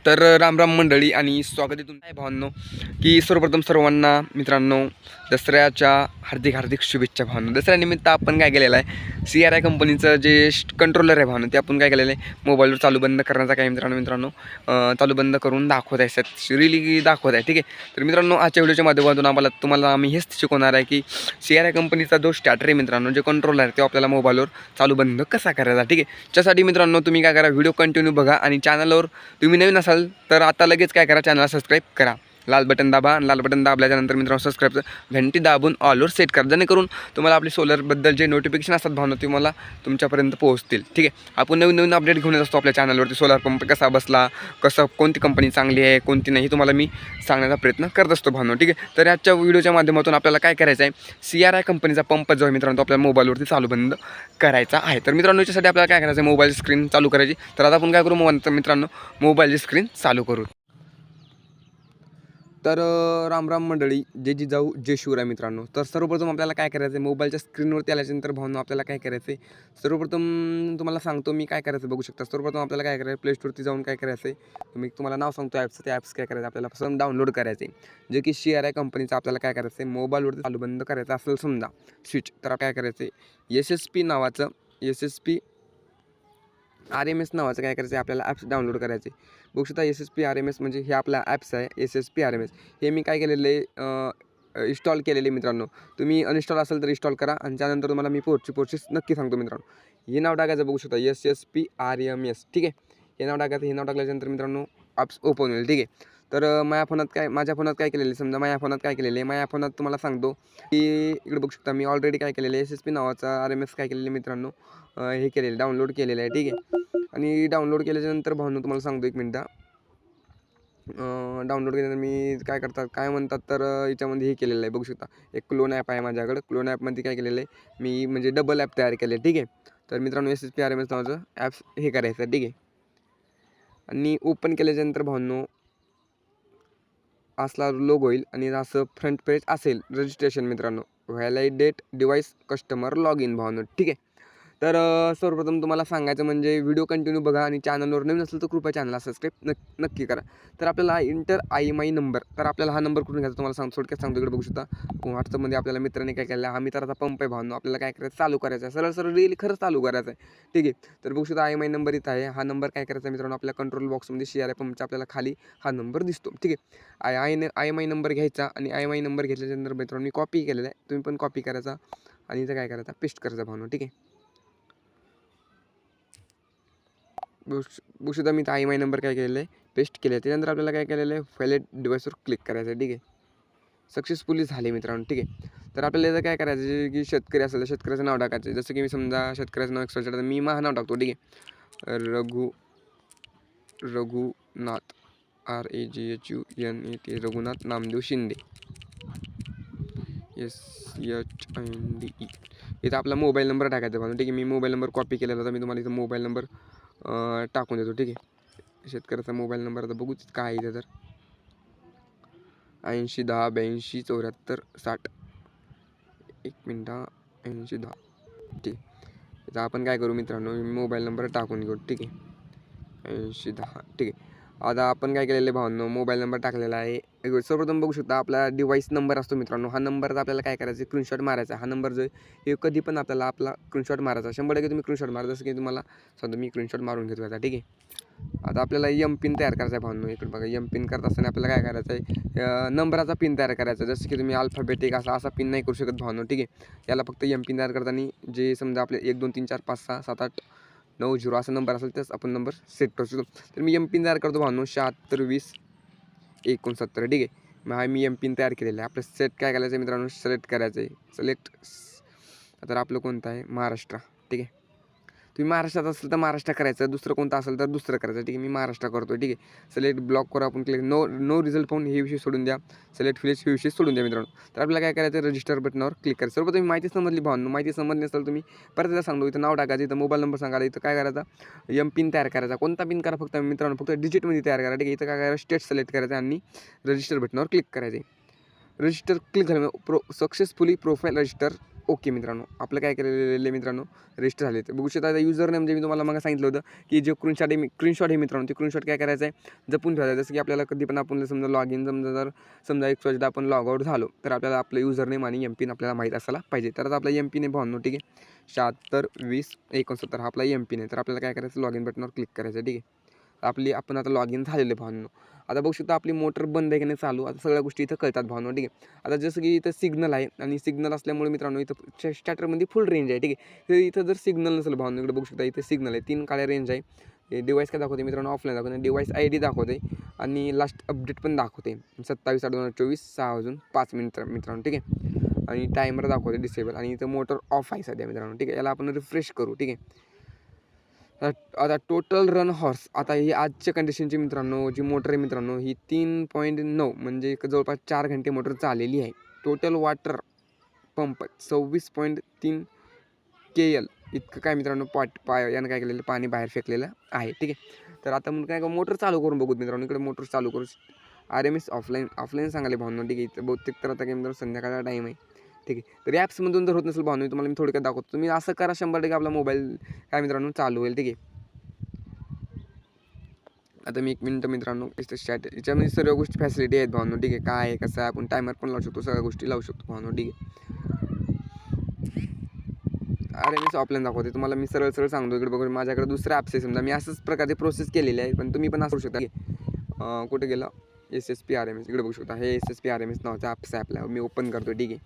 तर राम राम मंडळी आणि स्वागत आहे तुमचं भावांनो की सर्वप्रथम सर्वांना मित्रांनो दसऱ्याच्या हार्दिक हार्दिक शुभेच्छा भावांनो. दसऱ्यानिमित्त आपण काय केलेलं आहे, CRI कंपनीचं जे कंट्रोलर आहे भावांनो, ते आपण काय केलेलं आहे मोबाईलवर चालू बंद करण्याचा काय मित्रांनो चालू बंद करून दाखवत आहे, रिली दाखवत आहे. ठीक आहे. तर मित्रांनो आजच्या व्हिडिओच्या माध्यमातून तुम्हाला आम्ही हेच शिकवणार आहे की CRI कंपनीचा जो स्टार्टर आहे मित्रांनो, जे कंट्रोलर आहे ते आपल्याला मोबाईलवर चालू बंद कसा करायचा. ठीक आहे. त्यासाठी मित्रांनो तुम्ही काय करा, व्हिडिओ कंटिन्यू बघा आणि चॅनलवर तुम्ही नवीन असाल तर आता लगेच काय करा, चॅनलला सबस्क्राईब करा, लाल बटन दाबा आणि लाल बटन दाबल्याच्यानंतर मित्रांनो सबस्क्राईबचं घंटी दाबून ऑलवर सेट करा, जेणेकरून तुम्हाला आपली सोलरबद्दल जे नोटिफिकेशन असतात भावना ते मला तुमच्यापर्यंत पोहोचतील. ठीक आहे. आपण नवीन नवीन अपडेट घेऊन येत असतो आपल्या चॅनलवरती. सोलार पंप कसा बसला, कोणती कंपनी चांगली आहे कोणती नाही तुम्हाला मी सांगण्याचा प्रयत्न करत असतो भावना. ठीक आहे. तर आजच्या व्हिडिओच्या माध्यमातून आपल्याला काय करायचं आहे, CRI कंपनीचा पंप जो आहे मित्रांनो तो आपल्या मोबाईलवरती चालू बंद करायचा आहे. तर मित्रांनो याच्यासाठी आपल्याला काय करायचं आहे, मोबाईलची स्क्रीन चालू करायची. तर आता आपण काय करू मित्रांनो, मोबाईलची स्क्रीन चालू करू. तर राम राम मंडळी, जय जिजाऊ जय शिवराय मित्रांनो. तर सर्वप्रथम आपल्याला काय करायचं आहे, मोबाईलच्या स्क्रीनवरती आल्याच्यानंतर भावना आपल्याला काय करायचं आहे, सर्वप्रथम तुम्हाला सांगतो मी काय करायचं बघू शकता. सर्वप्रथम आपल्याला काय करायचं, प्ले स्टोरवरती जाऊन काय करायचं आहे, मी तुम्हाला नाव सांगतो ॲप्सचं. ते ॲप्स काय करायचं आपल्याला पसंत डाउनलोड करायचे, जे की CRI कंपनीचं आपल्याला काय करायचं आहे, मोबाईलवरती चालू बंद करायचं असेल समजा स्विच, तर काय करायचं आहे, SSP नावाचं SSP RMS नावाचं काय करायचं आहे आपल्याला ॲप्स डाउनलोड करायचे. बघू शकता SSP RMS म्हणजे हे आपला ॲप्स आहे. SSP RMS हे मी काय केलेलं आहे, इन्स्टॉल केलेले मित्रांनो. तुम्ही अनइन्स्टॉल असेल तर इन्स्टॉल करा आणि त्यानंतर तुम्हाला मी प्रोसेस नक्की सांगतो मित्रांनो. हे नाव टाकायचं, बघू शकता SSP RMS. ठीक आहे. हे नाव टाकायचं. हे नाव टाकल्यानंतर मित्रांनो ॲप्स ओपन होईल. ठीक आहे. तर माझ्या फोनात काय केलेलं आहे, समजा माझ्या फोनात काय केलेलं आहे, माझ्या फोनात तुम्हाला सांगतो की इकडे बघू शकता मी ऑलरेडी काय केलेलं आहे, SSP नावाचा RMS काय केलेलं आहे मित्रांनो, हे केलेलं डाउनलोड केलेलं आहे. ठीक आहे. आणि डाउनलोड केल्याच्यानंतर भावना तुम्हाला सांगतो, एक मिनटं, डाउनलोड केल्यानंतर मी काय म्हणतात तर याच्यामध्ये हे केलेलं आहे, बघू शकता एक क्लोन ॲप आहे माझ्याकडं. क्लोन ॲपमध्ये काय केलेलं आहे मी, म्हणजे डबल ॲप तयार केले. ठीक आहे. तर मित्रांनो SSP RMS नावाचं ॲप्स हे करायचं. ठीक आहे. आणि ओपन केल्याच्यानंतर भावनो असला लोग होईल आणि असं फ्रंट पेज असेल रजिस्ट्रेशन मित्रांनो, validate device customer log in भावनो. ठीक आहे. तर सर्वप्रथम तुम्हाला सांगायचं म्हणजे व्हिडिओ कंटिन्यू बघा आणि चॅनलवर नवीन असेल तर कृपया चॅनलला सबस्क्राईब नक्की करा. तर आपल्याला इंटर IMI नंबर, तर आपल्याला हा नंबर कुठून घ्यायचा तुम्हाला थोडक्यात सांगतो. इकडे बघू शकता व्हॉट्सअपमध्ये आपल्याला मित्राने काय केलं, हा मित्राचा पंप आहे भावनो, आपल्याला काय करायचं, चालू करायचं आहे, सरळ रिअली खरंच चालू करायचं आहे. ठीक आहे. तर बघू शकता IMI नंबर इथं आहे. हा नंबर काय करायचा मित्रांनो, आपल्या कंट्रोल बॉक्समध्ये CRI पंपच्या आपल्याला खाली हा नंबर दिसतो. ठीक आहे. IMI नंबर घ्यायचा आणि IMI नंबर घेतल्यानंतर मित्रांनो मी कॉपी केलेला आहे, तुम्ही पण कॉपी करायचा आणि इथं काय करायचा, पेस्ट करायचा भावनो. ठीक आहे. बघू शकता मी IMI नंबर काय केलेलं आहे, पेस्ट केलं आहे. त्यानंतर आपल्याला काय केलेलं आहे, व्हॅलिड डिव्हाइसवर क्लिक करायचं आहे. ठीक आहे. सक्सेसफुली झाले मित्रांनो. ठीक आहे. तर आपल्याला इथं काय करायचं, जे की शेतकरी असेल तर शेतकऱ्याचं नाव टाकायचं. जसं की मी समजा शेतकऱ्याचं नाव एक्सवाय तर मी माझं नाव टाकतो. ठीक आहे. Raghunath RAGHUNAT Raghunath Namdev Shinde SHINDE. इथं आपला मोबाईल नंबर टाकायचा भावना. ठीक आहे. मी मोबाईल नंबर कॉपी केलेला होता, मी तुम्हाला इथं मोबाईल नंबर टाकून देतो. ठीक आहे. शेतकऱ्याचा मोबाईल नंबर आता बघूच काय आहे, तर 80 10 82 74 60. एक मिनटं, 80 10. ठीक आहे. इथं आपण काय करू मित्रांनो, मोबाईल नंबर टाकून घेऊ. ठीक आहे. 80 10. ठीक आहे. आता आपण काय केलेलं आहे भावनो, मोबाईल नंबर टाकलेला आहे. सर्वप्रथम बघू शकता आपला डिव्हाइस नंबर असतो मित्रांनो. हा नंबरचा आपल्याला काय करायचं, स्क्रीनशॉट मारायचा. हा नंबर जो आहे हे कधी पण आपल्याला आपला स्क्रीनशॉट मारायचा. 100% तुम्ही स्क्रीनशॉट मारा, जसं की तुम्हाला सांगतो मी स्क्रीनशॉट मारून घेतो आता. ठीक आहे. आता आपल्याला पिन तयार करायचा आहे भावनो. इकडे बघा पिन करत असताना आपल्याला काय करायचं आहे, नंबराचा पिन तयार करायचा आहे. जसं की तुम्ही अल्फाबेटिक असा पिन नाही करू शकत भावनो. ठीक आहे. याला फक्त पिन तयार करताना जे समजा आपले 1 2 3 4 5 6 7 8 9 0 असा नंबर असेल त्याच आपण नंबर सेट करू शकतो. तर मी पिन तयार करतो भावनो, 76 20 69. ठीक आहे. मग मी पिन तयार केलेलं आहे. आपलं सेट काय करायचं आहे मित्रांनो, सिलेक्ट करायचं आहे. सिलेक्ट. तर आपलं कोणतं आहे, महाराष्ट्र. ठीक आहे. तुम्ही महाराष्ट्रात असेल तर महाराष्ट्र करायचं, दुसरं कोणतं असेल तर दुसरं करायचं. ठीक आहे. मी महाराष्ट्र करतो. ठीक आहे. सिलेक्ट ब्लॉक करू आपण, क्लिक नो रिझल्ट पाहून हे विषय सोडून द्या. सिलेक्ट फिलेक्ट हे विषय सोडून द्या मित्रांनो. तर आपल्याला काय करायचं, रजिस्टर बटनावर क्लिक करायचं. सर्व तुम्ही माहिती समजली भावनो. माहिती समजली नसेल तुम्ही परत एकदा सांगतो, इथं नाव टाकायचं, इथं मोबाईल नंबर सांगायला, इथं काय करायचा, पिन तयार करायचा. कोणता पिन करा फक्त मित्रांनो, फक्त डिजिटमध्ये तयार करा. ठीक आहे. इथं काय करायचं, स्टेट सिलेक्ट करायचं आणि रजिस्टर बटनावर क्लिक करायचे. रजिस्टर क्लिक झालं, सक्सेसफुली प्रोफाईल रजिस्टर ओके मित्रांनो, आपलं काय केलेलं आहे मित्रांनो, रजिस्टर झाले. तर बघू शकता आता युजर नेम जे मी तुम्हाला मग सांगितलं होतं की जे स्क्रीनशॉट आहे मित्रांनो, ते स्क्रीनशॉट काय करायचं आहे, जपून ठेवायचं. जसं की आपल्याला कधी पण आपण समजा लॉग इन समजा एक वाजता आपण लॉग आउट झालो तर आपल्याला आपलं युजर नेम आणि एम पिन आपल्याला माहीत असायला पाहिजे. तर आता आपला एम पिन आहे भावनो, ठीक आहे, 762069 हा आपला एम पिन आहे. तर आपल्याला काय करायचं, लॉग इन बटनावर क्लिक करायचं, ठीक आहे. आपण आता लॉग इन झालेलं आहे भावनो. आता बघू शकता आपली मोटर बंद आहे की नाही चालू, आता सगळ्या गोष्टी इथं कळतात भावनो, ठीक आहे. आता जसं की इथं सिग्नल आहे आणि सिग्नल असल्यामुळे मित्रांनो इथं स्टार्टरमध्ये फुल रेंज आहे, ठीक आहे. तर इथं जर सिग्नल नसेल भावनो, इकडे बघू शकता इथे सिग्नल आहे, 3 काळ्या रेंज आहे. डिवाईस काय दाखवते मित्रांनो, ऑफलाईन दाखवते, डिवाईस ID दाखवते आणि लास्ट अपडेट पण दाखवते 27/8/2024 6:05 मित्रांनो, ठीक आहे. आणि टायमर दाखवते डिसेबल आणि इथं मोटर ऑफ आहे सध्या मित्रांनो, ठीक आहे. याला आपण रिफ्रेश करू, ठीक आहे. आता टोटल रन हॉर्स, आता ही आजच्या कंडिशनची मित्रांनो जी मोटर आहे मित्रांनो, ही 3.9 म्हणजे जवळपास 4 घंटे मोटर चाललेली आहे. टोटल वॉटर पंप 26.3 KL इतकं काय मित्रांनो यानं काय केलेलं, पाणी बाहेर फेकलेलं आहे, ठीक आहे. तर आता मग काय मोटर चालू करून बघू मित्रांनो, इकडे मोटर चालू करू. RMS ऑफलाईन सांगाले भावनो, ठीक आहे. इथं बहुतेक तर आता काय मित्रांनो संध्याकाळचा टाईम आहे, ठीक आहे. तर ॲप्समधून जर होत नसेल भावनो, तुम्हाला मी थोडक्यात दाखवतो. तुम्ही असं करा, 100% आपला मोबाईल काय मित्रांनो चालू होईल, ठीक आहे. आता मी 1 मिनिट मित्रांनो याच्यामध्ये सर्व गोष्टी फॅसिलिटी आहेत भावनो, ठीक आहे. काय आहे कसं आहे, आपण टायमर पण लावू शकतो, सगळ्या गोष्टी लावू शकतो भावनो, ठीक आहे. RMS ऑफलाईन दाखवते तुम्हाला, मी सरळ सांगतो. इकडे बघा माझ्याकडे दुसरं ॲप्स आहे, समजा मी असंच प्रकारे प्रोसेस केलेली आहे, पण तुम्ही पण असू शकता की कुठे गेलं SSP RMS, इकडे बघू शकता हे SSP RMS नावाचं ॲप्स आहे आपल्या, मी ओपन करतो, ठीक आहे.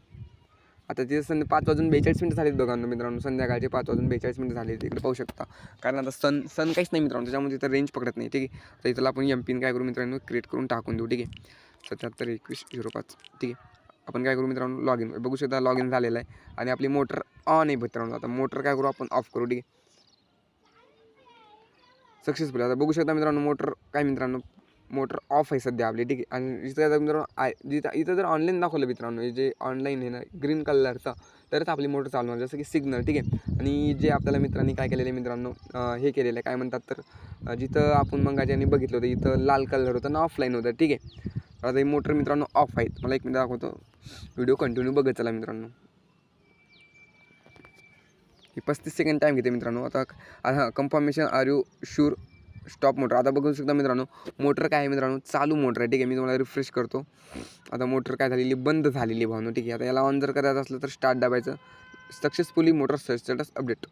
आता तिथे 5:42 झालेत बघा मित्रांनो, संध्याकाळचे 5:42 झाले, इकडे पाहू शकता. कारण आता सन काहीच नाही मित्रांनो, त्याच्यामुळे तिथं रेंज पकडत नाही, ठीक आहे. तर इथं आपण एम पिन काय करू मित्रांनो, क्रिएट करून टाकून देऊ, ठीक आहे. 772105, ठीक आहे. आपण काय करू मित्रांनो, लॉग इन बघू शकता, लॉग इन झालेलं आहे आणि आपली मोटर ऑन आहे मित्रांनो. आता मोटर काय करू आपण ऑफ करू, ठीक आहे. सक्सेसफुल आता बघू शकता मित्रांनो, मोटर काय मित्रांनो, मोटर ऑफ आहे सध्या आपली, ठीक आहे. आणि इथं मित्रांनो इथं जर ऑनलाईन दाखवलं मित्रांनो, हे जे ऑनलाईन आहे ना ग्रीन कलरचं, तरच आपली मोटर चालू होणार, जसं की सिग्नल, ठीक आहे. आणि जे आपल्याला मित्रांनी काय केलेलं आहे मित्रांनो, हे केलेलं आहे काय म्हणतात, तर जिथं आपण मग ज्यांनी बघितलं होतं इथं लाल कलर होतं ना, ऑफलाईन होतं, ठीक आहे. आता ही मोटर मित्रांनो ऑफ आहे. मला 1 मिनिट दाखवतो, व्हिडिओ कंटिन्यू बघत चला मित्रांनो. ही 35 सेकंड टाईम घेते मित्रांनो. आता confirmation are you sure stop motor. आता बघू शकता मित्रांनो, मोटर काय आहे मित्रांनो, चालू मोटर आहे, ठीक आहे. मी तुम्हाला रिफ्रेश करतो. आता मोटर काय झालेली, बंद झालेली भावनो, ठीक आहे. आता याला ऑन जर करायचं असलं तर स्टार्ट दाबायचं. सक्सेसफुली मोटर स्टेटस अपडेट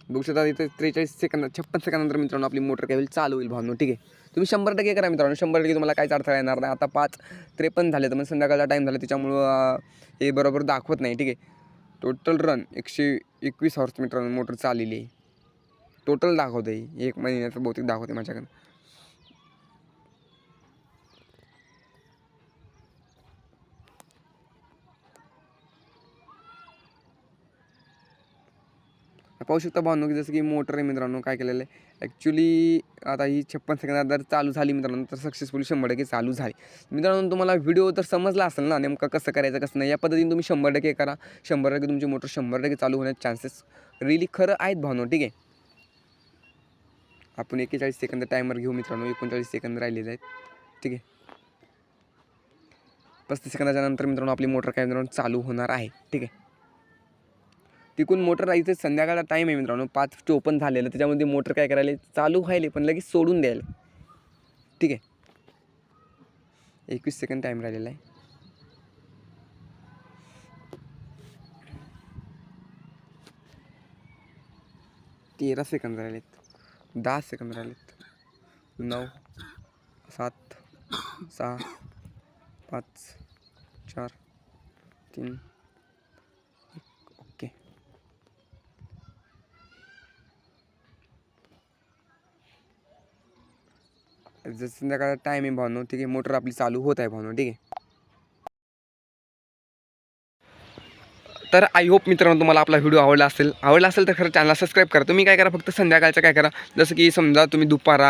बघू शकता. इथे 56 सेकंदानंतर मित्रांनो आपली मोटर काय होईल, चालू होईल भावनो, ठीक आहे. तुम्ही 100% करा मित्रांनो, 100% तुम्हाला काहीच अडथळा येणार नाही. आता 5:53 झाले, तर मग संध्याकाळचा टाईम झाला, त्याच्यामुळं हे बरोबर दाखवत नाही, ठीक आहे. टोटल रन 121 हॉर्स मित्रांनो मोटर चाललेली आहे. टोटल दाखवते 1 महिन्याचं बहुतेक दाखवते माझ्याकडे. पाहू शकता भावनो की जसं की मोटर आहे मित्रांनो काय केलेलं आहे, ॲक्च्युली आता ही 56 सेकंदात जर चालू झाली मित्रांनो, तर सक्सेसफुली 100% चालू झाली. मित्रांनो तुम्हाला व्हिडिओ तर समजला असेल ना नेमकं कसं करायचं कसं नाही. या पद्धतीने तुम्ही 100% करा, 100% तुमची मोटर 100% चालू होण्याचे चान्सेस रिली खरं आहेत भावनो, ठीक आहे. आपण 41 सेकंद टायमर घेऊ मित्रांनो, 39 सेकंद राहिलेले आहेत, ठीक आहे. 35 सेकंदाच्या नंतर मित्रांनो आपली मोटर काय मित्रांनो चालू होणार आहे, ठीक आहे. तिकून मोटर इथे संध्याकाळचा टाईम आहे मित्रांनो, 5:54 झालेलं, त्याच्यामध्ये मोटर काय करायला चालू व्हायले पण लगेच सोडून द्यायला, ठीक आहे. 21 सेकंद टाईम राहिलेला आहे. 13 सेकंद राहिलेत, 10 सेकंद राहिलेत. 9 7 6 5 4 3 ओके. जर संध्याकाळचा टाईम आहे भावनो, ठीक आहे. मोटर आपली चालू होत आहे भावनो, ठीक आहे. तर आय होप मित्रांनो तुम्हाला आपला व्हिडिओ आवडला असेल तर खरं चॅनलला सबस्क्राईब करा. तुम्ही काय करा, फक्त संध्याकाळचं काय करा, जसं की समजा तुम्ही दुपारा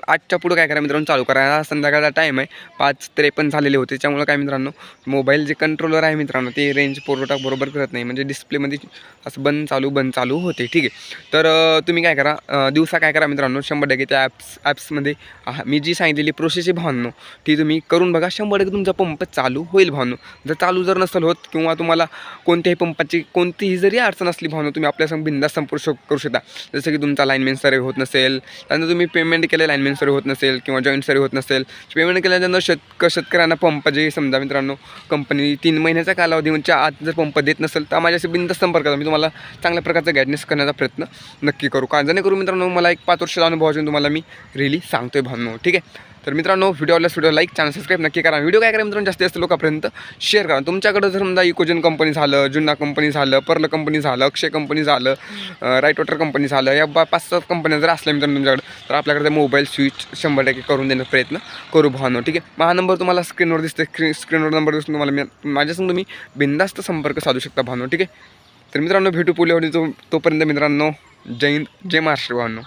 8च्या पुढं काय करा मित्रांनो चालू करा. संध्याकाळचा टाईम आहे, 5:53 झालेले होते, त्याच्यामुळं काय मित्रांनो मोबाईल जे कंट्रोलर आहे मित्रांनो ते रेंज पुरवठा बरोबर करत नाही, म्हणजे डिस्प्लेमध्ये असं बंद चालू होते, ठीक आहे. तर तुम्ही काय करा, दिवसा काय करा मित्रांनो 100% त्या ॲप्समध्ये मी जी सांगितलेली प्रोसेस आहे भावनो ती तुम्ही करून बघा, 100% तुमचा पंप चालू होईल भावनो. जर चालू नसेल होत किंवा तुम्हाला कोणत्याही पंपाची कोणतीही जरी अडचण असली भावना तुम्ही आपल्या संग बिंदास संपर्क करू शकता. जसं की तुमचा लाईनमेन सर्वे होत नसेल, त्यानंतर तुम्ही पेमेंट केलं लाईनमेन सर्वे होत नसेल किंवा जॉईंट सर्वे होत नसेल, पेमेंट केल्यानंतर शेतकऱ्यांना पंप जे समजा मित्रांनो कंपनी 3 महिन्याच्या कालावधीच्या आत जर पंप देत नसेल तर माझ्याशी बिंदास संपर्क करा. मी तुम्हाला चांगल्या प्रकारचा गायडन्स करण्याचा प्रयत्न नक्की करू. का जेणेकरून मित्रांनो मला एक 5 वर्षाचा अनुभव असून तुम्हाला मी रिली सांगतोय भावनो. ठीक आहे. तर मित्रांनो व्हिडिओ लाईक, चॅनल सबस्क्राईब नक्की करा. व्हिडिओ काय करा मित्रांनो जास्तीत जास्त लोकांपर्यंत शेअर करा. तुमच्याकडं जर समजा इकोजन कंपनी झालं, जुन्ना कंपनी झालं, पर्ल कंपनी झालं, अक्षय कंपनी झालं, राईट वॉटर कंपनी झालं, या 5-7 कंपन्या जर असल्या मित्रांनो तुमच्याकडे तर आपल्याकडे मोबाईल स्विच 100% करून देण्याचा प्रयत्न करू भावनो. ठीक आहे. हा नंबर तुम्हाला स्क्रीनवर दिसते, स्क्रीनवर नंबर दिसून तुम्हाला माझ्यासंग तुम्ही बिंदास्त संपर्क साधू शकता भावनो. ठीक आहे. तर मित्रांनो भेटू पुढल्या तोपर्यंत मित्रांनो जय हिंद, जय महाराष्ट्र भावनो.